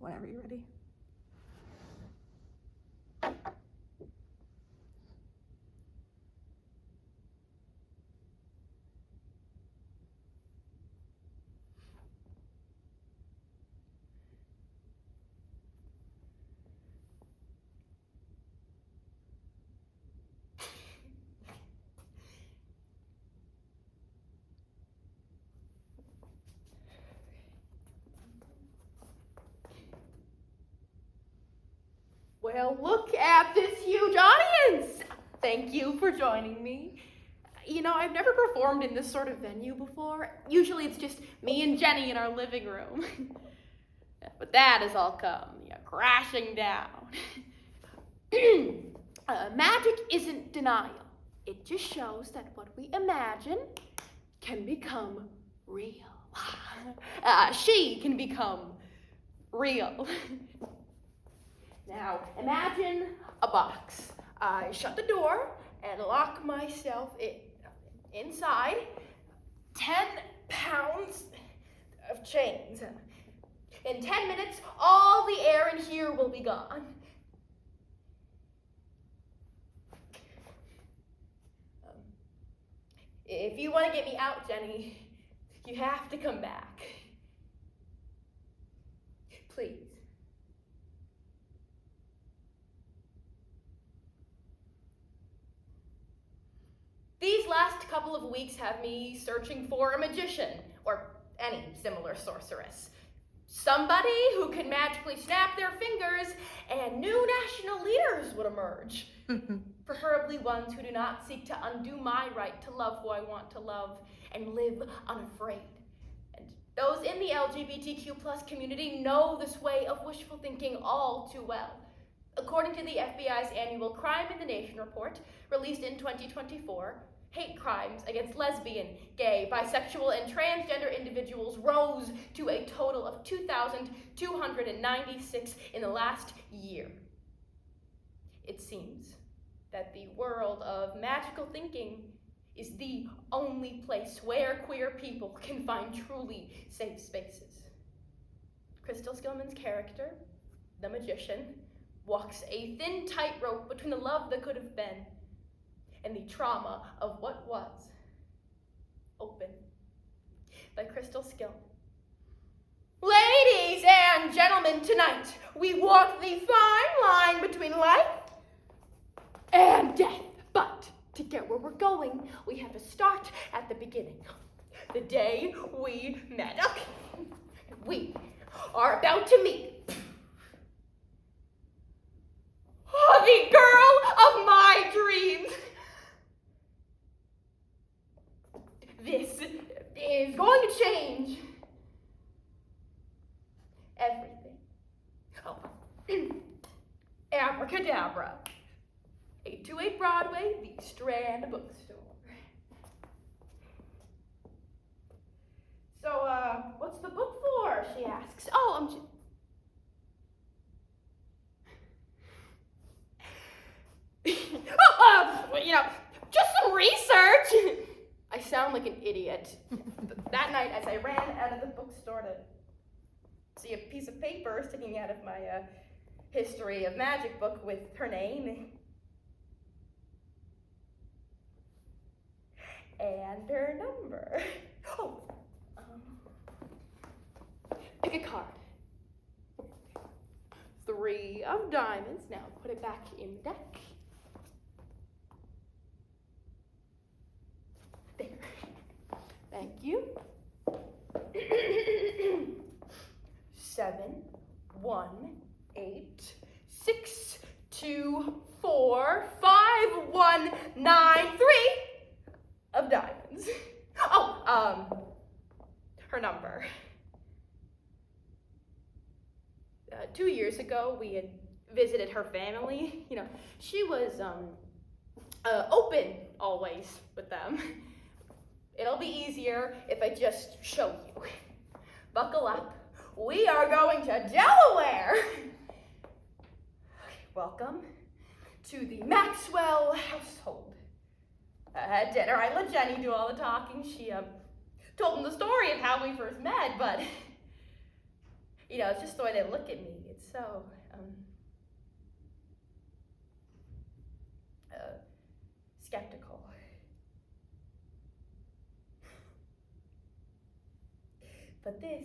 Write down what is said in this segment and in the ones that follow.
Whenever you're ready. Well, look at this huge audience! Thank you for joining me. You know, I've never performed in this sort of venue before. Usually it's just me and Jenny in our living room. But that has all come, crashing down. Magic isn't denial. It just shows that what we imagine can become real. She can become real. Now, imagine a box. I shut the door and lock myself inside. 10 pounds of chains. In 10 minutes, all the air in here will be gone. If you want to get me out, Jenny, you have to come back. Please. These last couple of weeks have me searching for a magician, or any similar sorceress. Somebody who can magically snap their fingers and new national leaders would emerge. Preferably ones who do not seek to undo my right to love who I want to love and live unafraid. And those in the LGBTQ+ community know this way of wishful thinking all too well. According to the FBI's annual Crime in the Nation report, released in 2024, hate crimes against lesbian, gay, bisexual, and transgender individuals rose to a total of 2,296 in the last year. It seems that the world of magical thinking is the only place where queer people can find truly safe spaces. Crystal Skillman's character, the magician, walks a thin tightrope between the love that could have been and the trauma of what was. Open by Crystal Skillman. Ladies and gentlemen, tonight we walk the fine line between life and death. But to get where we're going, we have to start at the beginning. The day we met. Okay. We are about to meet the girl of my dreams. This is going to change everything. Oh, abracadabra. 828 Broadway, the Strand Bookstore. So, what's the book for? She asks. Oh, I'm just... just some research. I sound like an idiot. That night, as I ran out of the bookstore to see a piece of paper sticking out of my history of magic book with her name and her number. Oh, pick a card. 3 of diamonds. Now put it back in the deck. There. Thank you. 7, 1, 8, 6, 2, 4, 5, 1, 9, 3 of diamonds. Oh, her number. 2 years ago, we had visited her family. She was open always with them. It'll be easier if I just show you. Buckle up. We are going to Delaware. Welcome to the Maxwell household. At dinner, I let Jenny do all the talking. She told them the story of how we first met, but It's just the way they look at me. It's so, skeptical. But this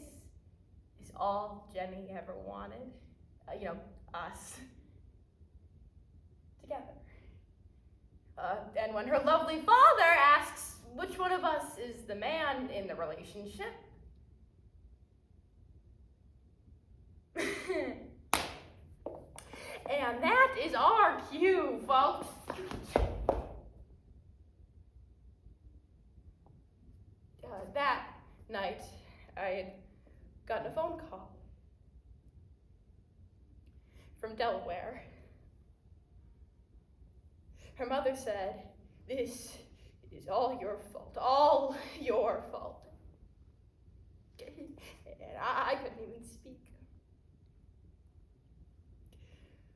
is all Jenny ever wanted. Us. Together. And when her lovely father asks which one of us is the man in the relationship, and that is our cue, folks. That night, I had gotten a phone call from Delaware. Her mother said, "This is all your fault, all your fault." And I couldn't even speak.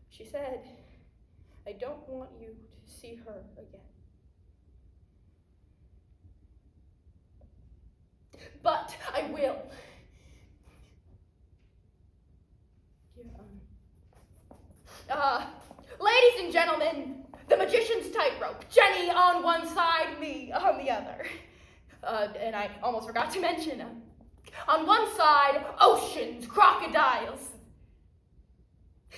She said, "I don't want you to see her again. But I will." Ladies and gentlemen, the magician's tightrope. Jenny on one side, me on the other. And I almost forgot to mention, on one side, oceans, crocodiles.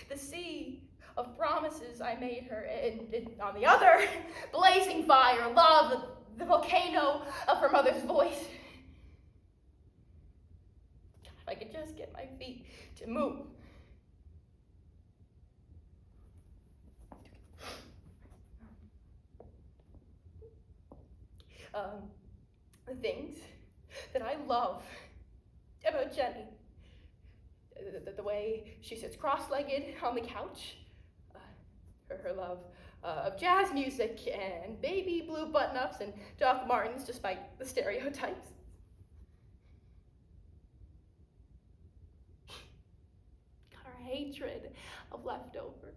The sea of promises I made her, and on the other, blazing fire, love, the volcano of her mother's voice. If I could just get my feet to move. The things that I love about Jenny. The way she sits cross-legged on the couch. Her love of jazz music and baby blue button-ups and Doc Martens, despite the stereotypes. Her hatred of leftovers.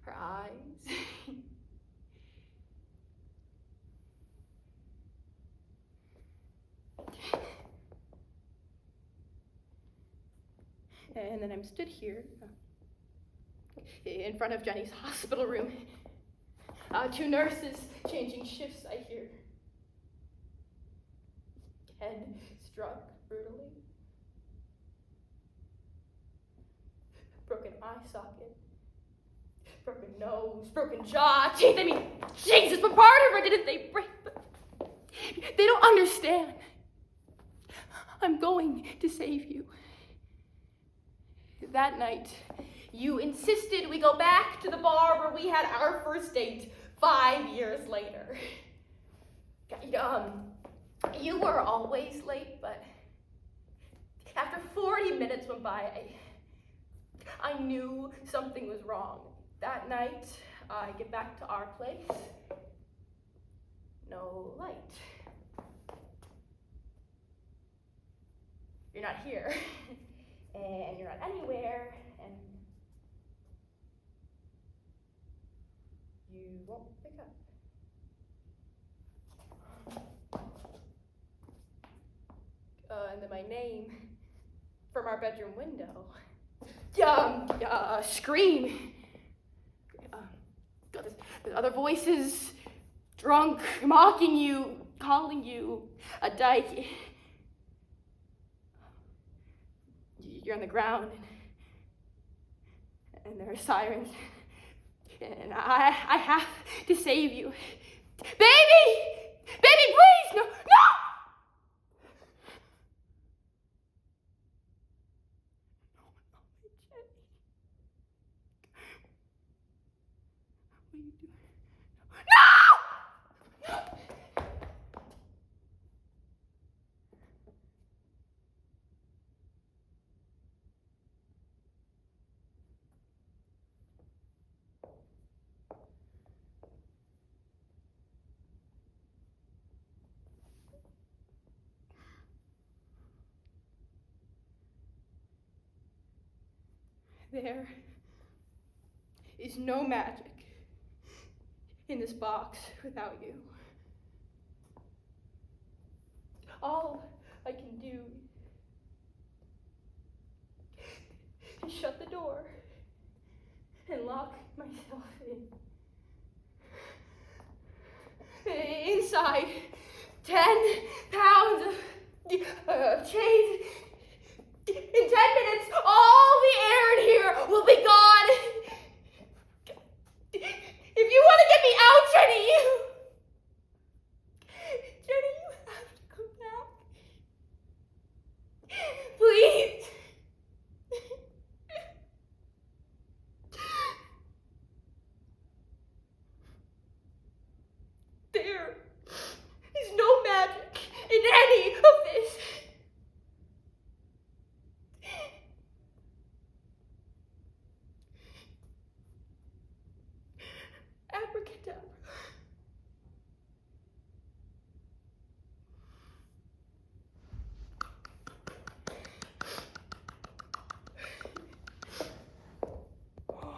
Her eyes. And then I'm stood here in front of Jenny's hospital room. Two nurses changing shifts, I hear. Head struck brutally. Broken eye socket. Broken nose, broken jaw, teeth. I mean, Jesus, what part of her didn't they break? They don't understand. I'm going to save you. That night, you insisted we go back to the bar where we had our first date 5 years later. You were always late, but after 40 minutes went by, I knew something was wrong. That night, I get back to our place. No light. You're not here. And you're not anywhere, and you won't pick up. And then my name from our bedroom window. Scream. There's other voices, drunk, mocking you, calling you a dyke. You're on the ground, and there are sirens, and I have to save you. Baby! Baby, please! No! No! There is no magic in this box without you. All I can do and lock myself in. Inside, 10 pounds of chains